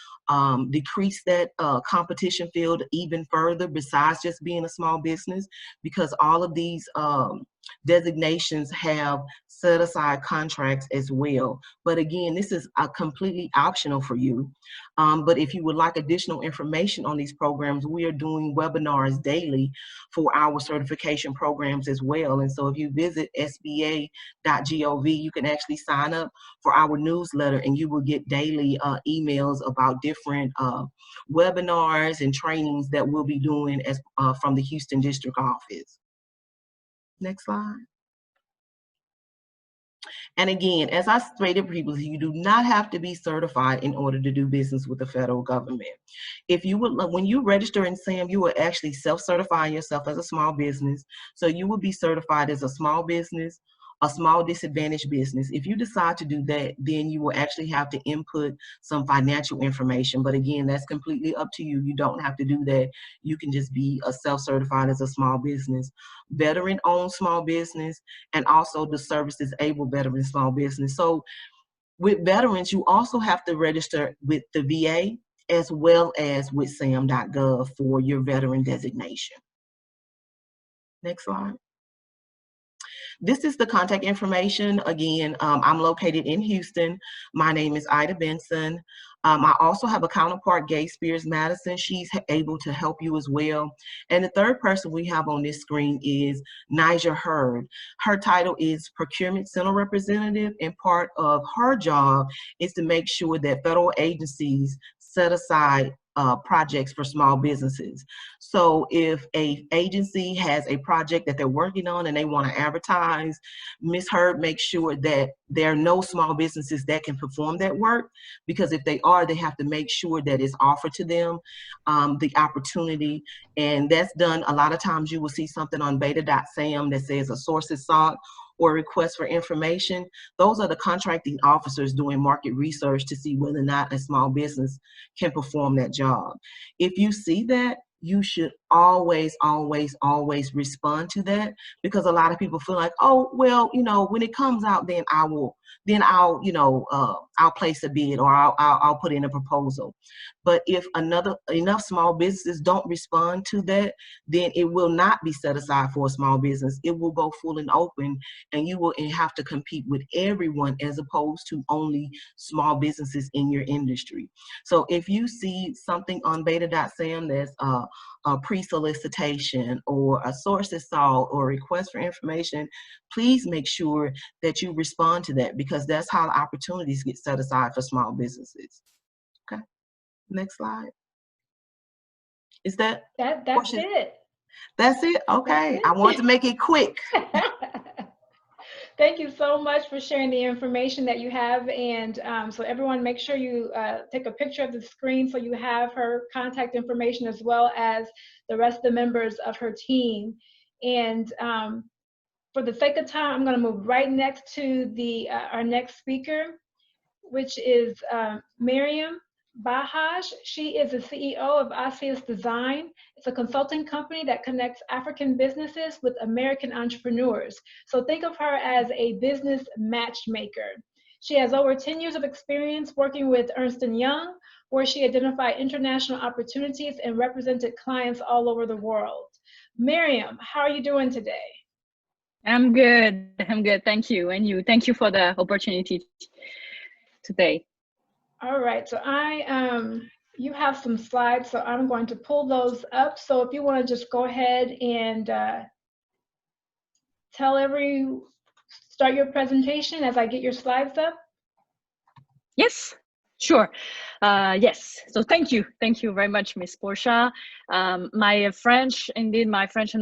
decrease that competition field even further, besides just being a small business, because all of these designations have set aside contracts as well. But again, this is completely optional for you. But if you would like additional information on these programs, we are doing webinars daily for our certification programs as well. And so if you visit sba.gov, you can actually sign up for our newsletter, and you will get daily emails about different webinars and trainings that we'll be doing as from the Houston District Office. Next slide. And again, as I stated previously, you do not have to be certified in order to do business with the federal government. If you would, when you register in SAM, you will actually self-certify yourself as a small business. So you will be certified as a small business, a small disadvantaged business. If you decide to do that, then you will actually have to input some financial information. But again, that's completely up to you. You don't have to do that. You can just be a self-certified as a small business, veteran-owned small business, and also the service-disabled veteran small business. So with veterans, you also have to register with the VA as well as with sam.gov for your veteran designation. Next slide. This is the contact information. Again, I'm located in Houston. My name is Ida Benson. I also have a counterpart, Gay Spears Madison. She's able to help you as well. And the third person we have on this screen is Nija Hurd. Her title is Procurement Center Representative, and part of her job is to make sure that federal agencies set aside projects for small businesses. So if a agency has a project that they're working on and they want to advertise, Ms. Hurd makes sure that there are no small businesses that can perform that work, because if they are, they have to make sure that it's offered to them the opportunity. And that's done. A lot of times you will see something on beta.sam that says a source is sought or request for information. Those are the contracting officers doing market research to see whether or not a small business can perform that job. If you see that, you should always, always, always respond to that, because a lot of people feel like, oh, well, you know, when it comes out, then I'll place a bid, or I'll put in a proposal. But if enough small businesses don't respond to that, then it will not be set aside for a small business. It will go full and open, and you will have to compete with everyone as opposed to only small businesses in your industry. So if you see something on beta.sam that's a pre-solicitation or a source is sought or a request for information, please make sure that you respond to that, because that's how opportunities get set aside for small businesses. Okay, next slide. Is that's it? That's it? Okay, That's it. I want to make it quick. Thank you so much for sharing the information that you have. And so everyone, make sure you take a picture of the screen so you have her contact information as well as the rest of the members of her team. And for the sake of time, I'm going to move right next to our next speaker, which is Myriam Bahaj. She is the CEO of Acies Design. It's a consulting company that connects African businesses with American entrepreneurs. So think of her as a business matchmaker. She has over 10 years of experience working with Ernst & Young where she identified international opportunities and represented clients all over the world. Myriam, how are you doing today? I'm good. I'm good. Thank you. And you. Thank you for the opportunity today. All right. So you have some slides, so I'm going to pull those up. So if you want to just go ahead and start your presentation as I get your slides up. Yes, sure. Yes. So thank you very much, Miss Portia. My French and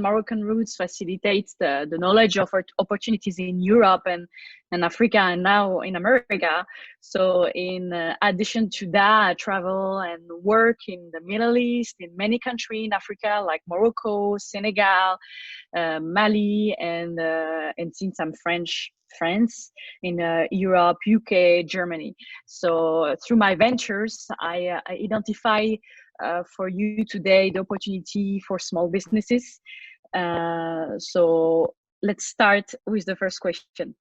Moroccan roots facilitates the knowledge of opportunities in Europe and Africa and now in America. So in addition to that, I travel and work in the Middle East, in many countries in Africa, like Morocco, Senegal, Mali, and since I'm French, France, in Europe, UK, Germany. So through my ventures, I identify for you today the opportunity for small businesses. So let's start with the first question.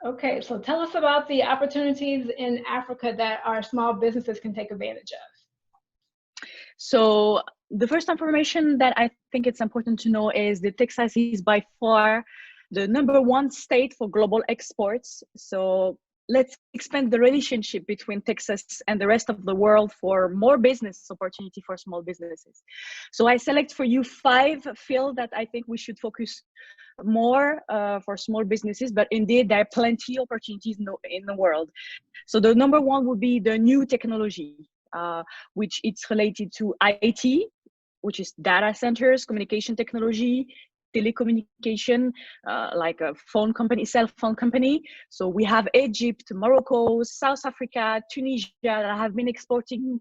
Okay, so tell us about the opportunities in Africa that our small businesses can take advantage of. So the first information that I think it's important to know is that Texas is by far the #1 state for global exports. So let's expand the relationship between Texas and the rest of the world for more business opportunity for small businesses. So I select for you 5 fields that I think we should focus more for small businesses, but indeed there are plenty of opportunities in the world. So the #1 would be the new technology, which it's related to IT, which is data centers, communication technology, telecommunication, like a cell phone company. So we have Egypt, Morocco, South Africa, Tunisia that have been exporting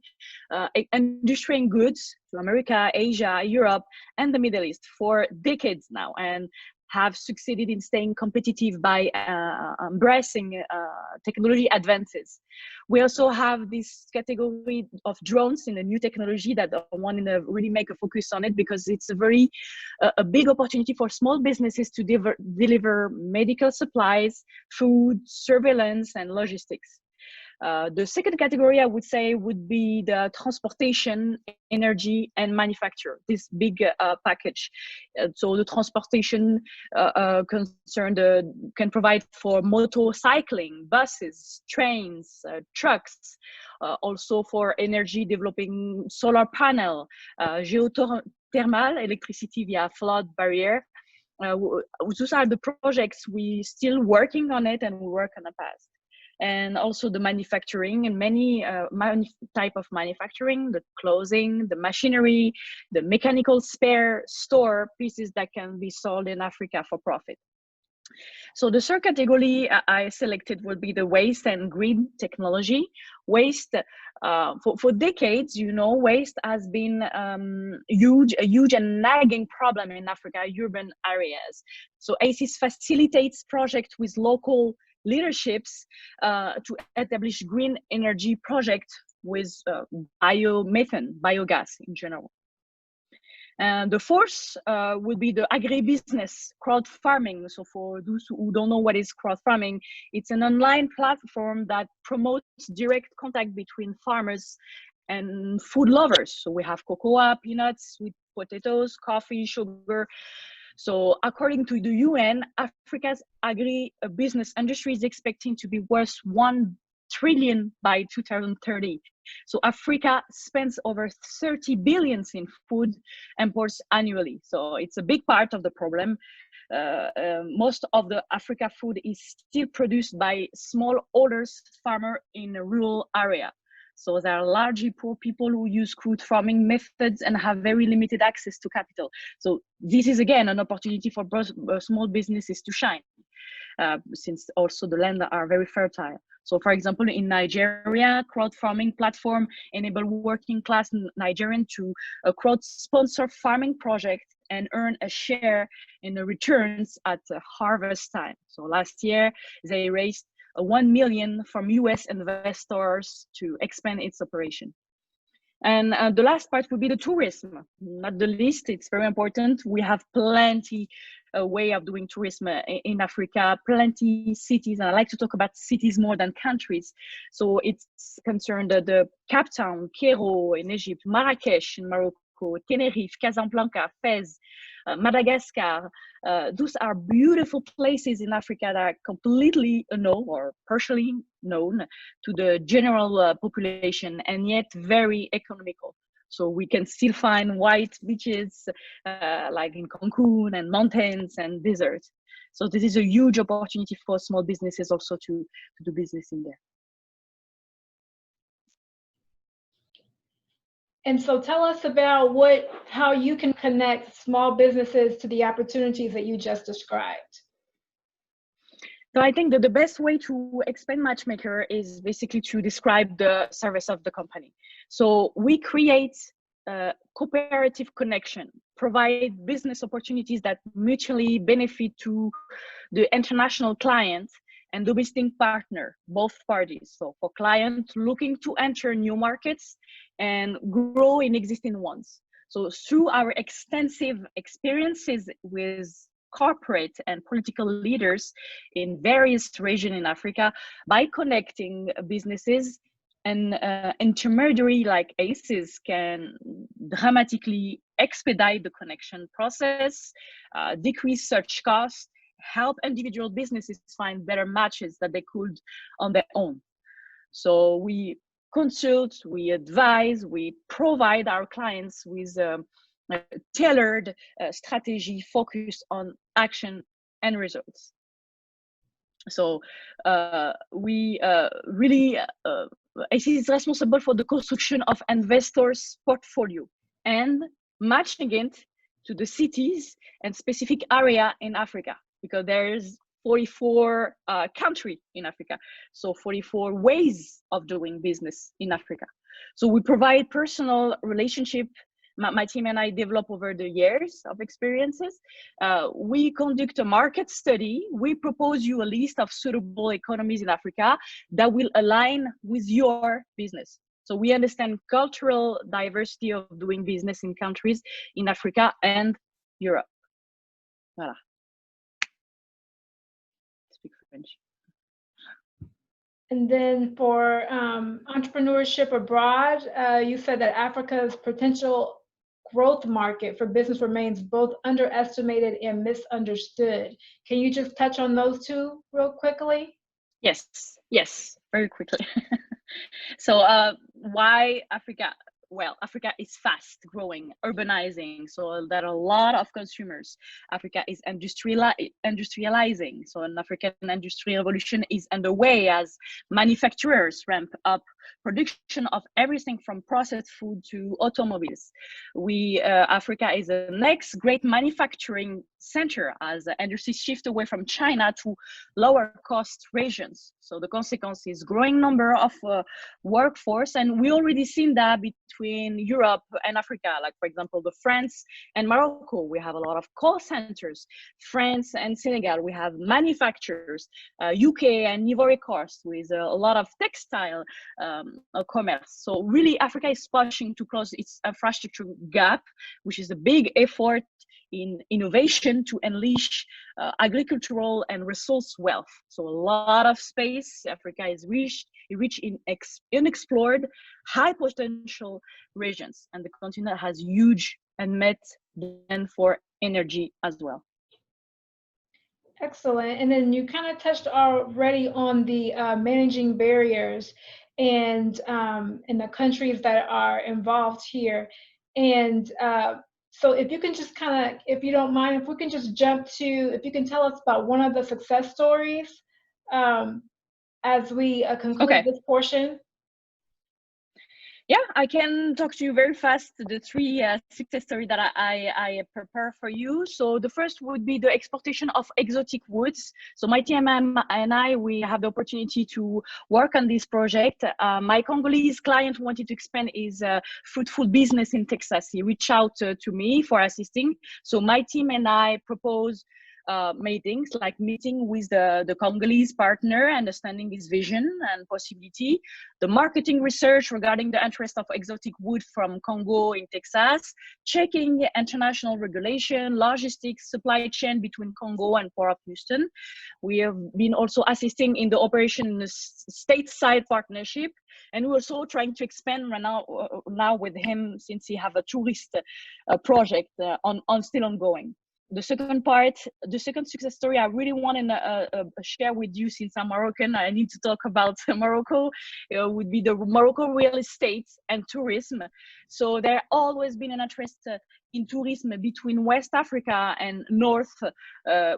industry and goods to America, Asia, Europe, and the Middle East for decades now, and have succeeded in staying competitive by embracing technology advances. We also have this category of drones in the new technology that I want to really make a focus on it, because it's a big opportunity for small businesses to deliver medical supplies, food, surveillance, and logistics. The second category I would say would be the transportation, energy, and manufacture, this big package. So the transportation can provide for motorcycling, buses, trains, trucks, also for energy, developing solar panel, geothermal electricity via flood barrier. Those are the projects we still working on it and we work on the past. And also the manufacturing and many type of manufacturing, the clothing, the machinery, the mechanical spare store pieces that can be sold in Africa for profit. So the third category I selected would be the waste and green technology. Waste, for decades, waste has been a huge and nagging problem in Africa, urban areas. So Acies facilitates projects with local leaderships to establish green energy projects with biomethane, biogas in general. And the fourth would be the agribusiness crowd farming. So for those who don't know what is crowd farming, it's an online platform that promotes direct contact between farmers and food lovers. So we have cocoa, peanuts, sweet potatoes, coffee, sugar. So according to the UN, Africa's agri-business industry is expecting to be worth 1 trillion by 2030. So Africa spends over 30 billion in food imports annually. So it's a big part of the problem. Most of the Africa food is still produced by smallholder farmers in a rural area. So there are largely poor people who use crude farming methods and have very limited access to capital. So this is again an opportunity for small businesses to shine, since also the land are very fertile. So for example, in Nigeria, crowd farming platform enable working class Nigerian to crowd sponsor farming project and earn a share in the returns at harvest time. So last year, they raised 1 million from US investors to expand its operation. And the last part would be the tourism, not the least. It's very important. We have plenty way of doing tourism in Africa, plenty cities, and I like to talk about cities more than countries. So it's concerned the Cape Town, Cairo in Egypt, Marrakesh in Morocco, Tenerife, Casablanca, Fez, Madagascar. Those are beautiful places in Africa that are completely unknown or partially known to the general population, and yet very economical. So we can still find white beaches like in Cancun, and mountains and deserts. So this is a huge opportunity for small businesses also to do business in there. And so tell us about how you can connect small businesses to the opportunities that you just described. So I think that the best way to explain Matchmaker is basically to describe the service of the company. So we create a cooperative connection, provide business opportunities that mutually benefit to the international client and domestic partner, both parties. So for clients looking to enter new markets and grow in existing ones. So through our extensive experiences with corporate and political leaders in various regions in Africa, by connecting businesses, an intermediary like Acies can dramatically expedite the connection process, decrease search costs, help individual businesses find better matches that they could on their own. So we consult, we advise, we provide our clients with a tailored strategy focused on action and results. So we really, Acies is responsible for the construction of investors' portfolio and matching it to the cities and specific area in Africa, because there's 44 countries in Africa, so 44 ways of doing business in Africa. So we provide personal relationship. My team and I develop over the years of experiences. We conduct a market study. We propose you a list of suitable economies in Africa that will align with your business. So we understand cultural diversity of doing business in countries in Africa and Europe. Voilà. Speak French. And then for entrepreneurship abroad, you said that Africa's potential growth market for business remains both underestimated and misunderstood. Can you just touch on those two real quickly? Yes, very quickly. So why Africa? Well, Africa is fast growing, urbanizing, so there are a lot of consumers. Africa is industrializing, so an African industrial revolution is underway as manufacturers ramp up production of everything from processed food to automobiles. Africa is the next great manufacturing center as industries shift away from China to lower cost regions. So the consequence is growing number of workforce, and we already seen that between Europe and Africa. Like for example, the France and Morocco, we have a lot of call centers. France and Senegal, we have manufacturers. UK and Ivory Coast with a lot of textile commerce. So really, Africa is pushing to close its infrastructure gap, which is a big effort in innovation to unleash agricultural and resource wealth. So a lot of space. Africa is rich in unexplored, high potential regions, and the continent has huge unmet demand for energy as well. Excellent. And then you kind of touched already on the managing barriers and in the countries that are involved here. And so if you can just kind of, if you don't mind, if we can just jump to, if you can tell us about one of the success stories as we conclude this portion. Yeah, I can talk to you very fast, the three success stories that I prepare for you. So the first would be the exportation of exotic woods. So my team and I, we have the opportunity to work on this project. My Congolese client wanted to expand his fruitful business in Texas. He reached out to me for assisting. So my team and I propose meetings, like meeting with the Congolese partner, understanding his vision and possibility, the marketing research regarding the interest of exotic wood from Congo in Texas, checking international regulation, logistics, supply chain between Congo and Port of Houston. We have been also assisting in the operation stateside partnership, and we're also trying to expand right now with him, since he have a tourist project still ongoing. The second success story I really want to share with you, since I'm Moroccan, I need to talk about Morocco, would be the Morocco real estate and tourism. So there always been an interest in tourism between West Africa and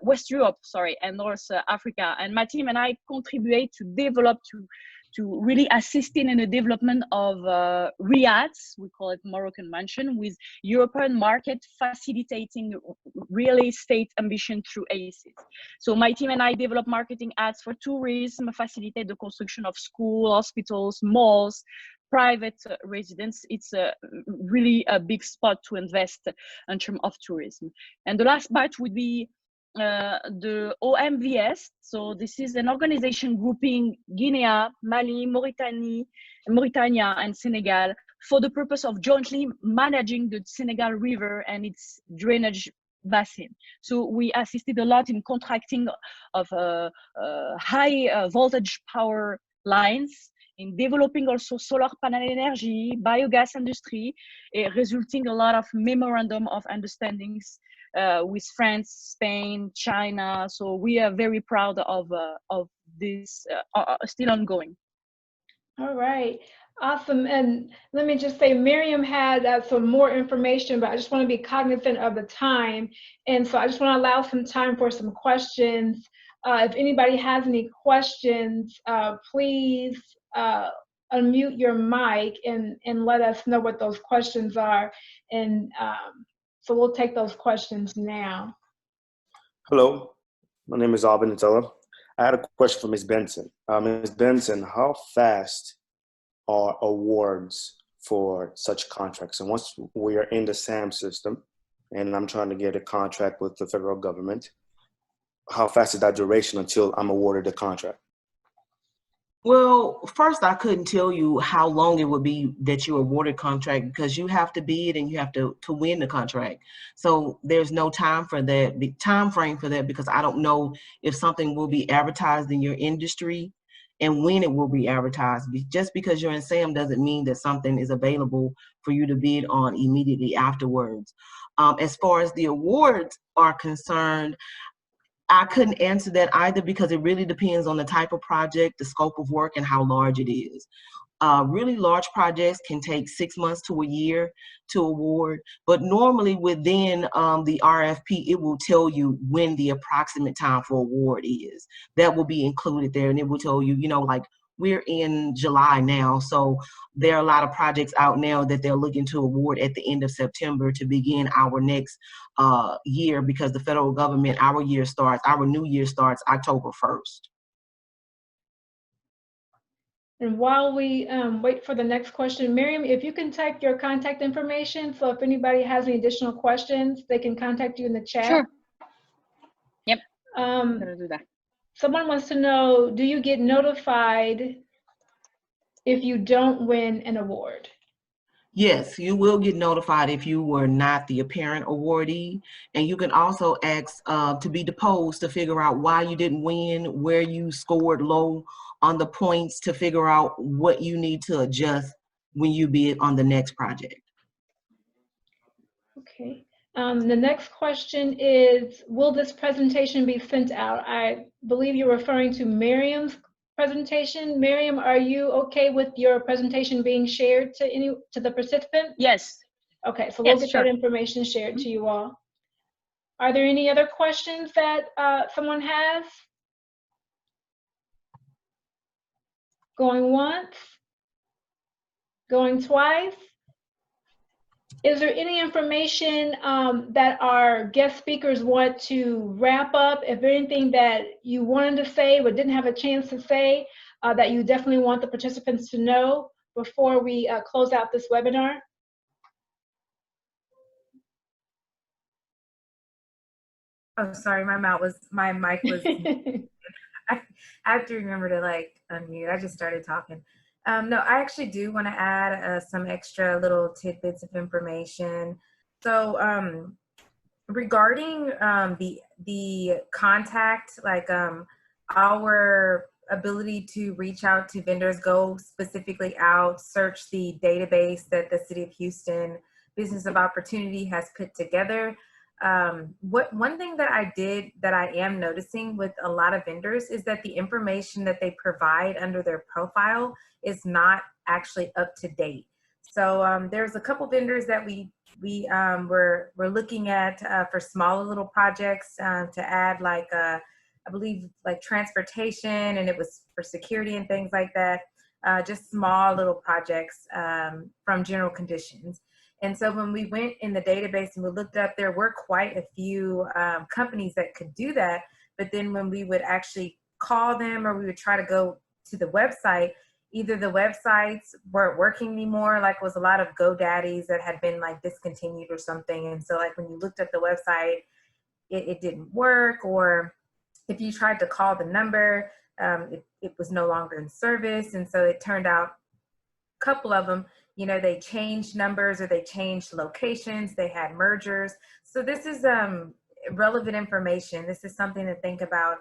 West Europe, and North Africa. And my team and I contribute to develop, to really assisting in the development of RIADs, we call it Moroccan Mansion, with European market facilitating real estate ambition through Acies. So my team and I develop marketing ads for tourism, facilitate the construction of schools, hospitals, malls, private residence. It's really a big spot to invest in terms of tourism. And the last part would be the OMVS. So this is an organization grouping Guinea, Mali, Mauritania, and Senegal for the purpose of jointly managing the Senegal River and its drainage basin. So we assisted a lot in contracting of high voltage power lines, in developing also solar panel energy, biogas industry, resulting a lot of memorandum of understandings with France, Spain, China. So we are very proud of this, still ongoing. All right, awesome. And let me just say, Myriam had some more information, but I just want to be cognizant of the time. And so I just want to allow some time for some questions. If anybody has any questions, please unmute your mic and let us know what those questions are. And so we'll take those questions now. Hello, my name is Albin Nutella. I had a question for Ms. Benson. Ms. Benson, how fast are awards for such contracts? And once we are in the SAM system, and I'm trying to get a contract with the federal government, how fast is that duration until I'm awarded the contract? Well, first, I couldn't tell you how long it would be that you awarded contract, because you have to bid and you have to win the contract. So there's no time for that, the time frame for that, because I don't know if something will be advertised in your industry and when it will be advertised. Just because you're in SAM doesn't mean that something is available for you to bid on immediately afterwards. As far as the awards are concerned, I couldn't answer that either, because it really depends on the type of project, the scope of work, and how large it is. Really large projects can take 6 months to a year to award, but normally within the RFP, it will tell you when the approximate time for award is. That will be included there, and it will tell you, like we're in July now, so there are a lot of projects out now that they're looking to award at the end of September to begin our next year, because the federal government, our new year starts October 1st. And while we wait for the next question, Myriam, if you can type your contact information, so if anybody has any additional questions, they can contact you in the chat. Sure. Yep. I'm gonna do that. Someone wants to know, do you get notified if you don't win an award? Yes, you will get notified if you were not the apparent awardee. And you can also ask to be deposed to figure out why you didn't win, where you scored low on the points, to figure out what you need to adjust when you bid on the next project. Okay. The next question is, will this presentation be sent out? I believe you're referring to Myriam's presentation. Myriam, are you okay with your presentation being shared to the participants? Yes. Okay, so we'll get that information shared to you all. Are there any other questions that someone has? Going once? Going twice? Is there any information that our guest speakers want to wrap up? If there anything that you wanted to say but didn't have a chance to say that you definitely want the participants to know before we close out this webinar? Oh, sorry, my mic was, I have to remember to like unmute. I just started talking. No, I actually do want to add some extra little tidbits of information. So regarding the contact, like our ability to reach out to vendors, go specifically out, search the database that the City of Houston Business of Opportunity has put together. One thing that I am noticing with a lot of vendors is that the information that they provide under their profile is not actually up to date. So there's a couple vendors that we're looking at for smaller little projects to add, like I believe like transportation, and it was for security and things like that. Just small little projects from general conditions. And so when we went in the database and we looked up, there were quite a few companies that could do that. But then when we would actually call them, or we would try to go to the website, either the websites weren't working anymore, like it was a lot of GoDaddies that had been like discontinued or something. And so like when you looked at the website, it didn't work, or if you tried to call the number, it was no longer in service. And so it turned out a couple of them, you know, they changed numbers or they changed locations, they had mergers. So this is relevant information. This is something to think about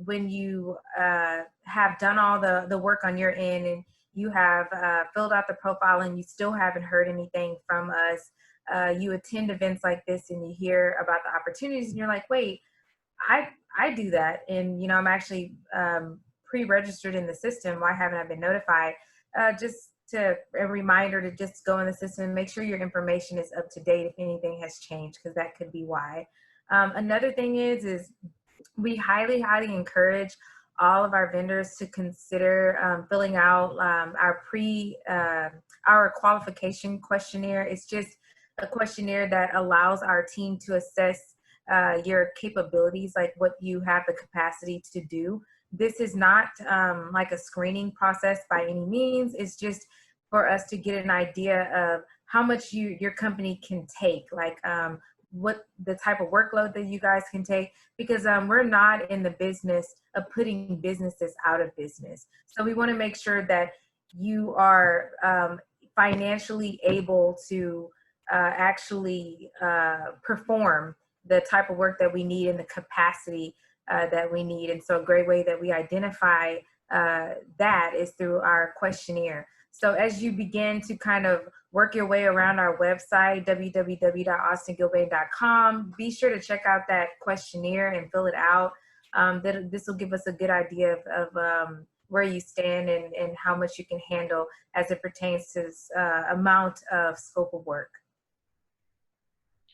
when you have done all the work on your end and you have filled out the profile and you still haven't heard anything from us. You attend events like this and you hear about the opportunities and you're like, wait, I do that. And, you know, I'm actually pre-registered in the system. Why haven't I been notified? Just a reminder to just go in the system and make sure your information is up to date if anything has changed, because that could be why. Another thing is we highly encourage all of our vendors to consider filling out our qualification questionnaire. It's just a questionnaire that allows our team to assess your capabilities, like what you have the capacity to do. This is not like a screening process by any means. It's just for us to get an idea of how much your company can take, like what the type of workload that you guys can take, because we're not in the business of putting businesses out of business. So we want to make sure that you are financially able to actually perform the type of work that we need and the capacity that we need. And so a great way that we identify that is through our questionnaire. So as you begin to kind of work your way around our website, www.austingilbane.com, be sure to check out that questionnaire and fill it out. This will give us a good idea of where you stand and how much you can handle as it pertains to this amount of scope of work.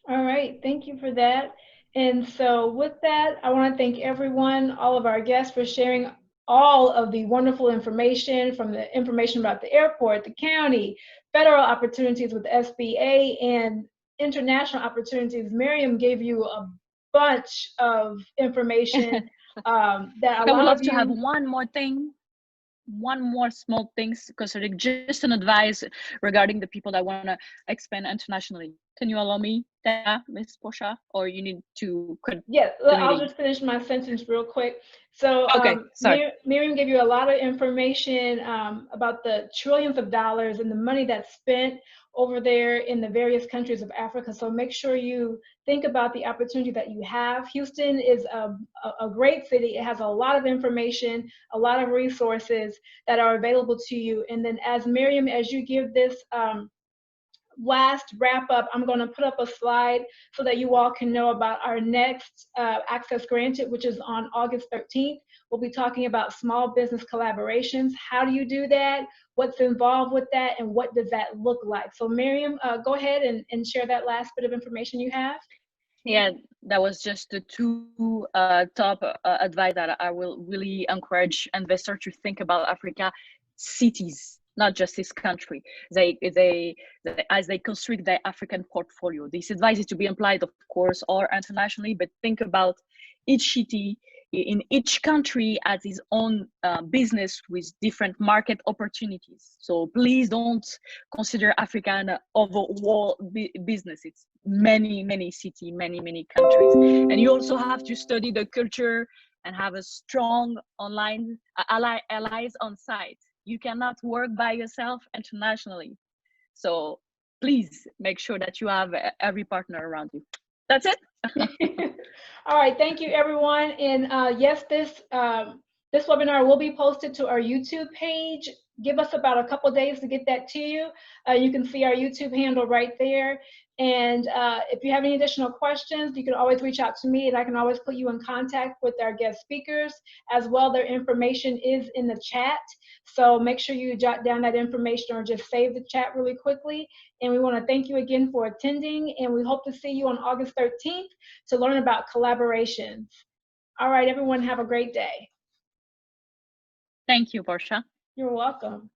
All right, thank you for that. And so with that, I want to thank everyone, all of our guests, for sharing all of the wonderful information, from the information about the airport, the county, federal opportunities with SBA, and international opportunities. Myriam gave you a bunch of information that a I would lot love of you... to have one more small things, because just an advice regarding the people that want to expand internationally. Can you allow me, Ms. Portia, or you need to? Yeah, I'll just finish my sentence real quick. So okay, Myriam gave you a lot of information about the trillions of dollars and the money that's spent over there in the various countries of Africa. So make sure you think about the opportunity that you have. Houston is a great city. It has a lot of information, a lot of resources that are available to you. And then as Myriam, as you give this last wrap up, I'm going to put up a slide so that you all can know about our next Access Granted, which is on August 13th. We'll be talking about small business collaborations. How do you do that? What's involved with that? And what does that look like? So Myriam, go ahead and share that last bit of information you have. Yeah, that was just the two top advice that I will really encourage investors to think about Africa: cities, not just this country. As they construct their African portfolio. This advice is to be applied, of course, or internationally, but think about each city, in each country has its own business with different market opportunities. So please don't consider Africa an overall business. It's many cities, many countries. And you also have to study the culture and have a strong online allies on site. You cannot work by yourself internationally. So please make sure that you have every partner around you. That's it. All right, thank you everyone. And yes, this webinar will be posted to our YouTube page. Give us about a couple days to get that to you. You can see our YouTube handle right there. And if you have any additional questions, you can always reach out to me, and I can always put you in contact with our guest speakers as well. Their information is in the chat. So make sure you jot down that information or just save the chat really quickly. And we want to thank you again for attending, and we hope to see you on August 13th to learn about collaborations. All right, everyone, have a great day. Thank you, Portia. You're welcome.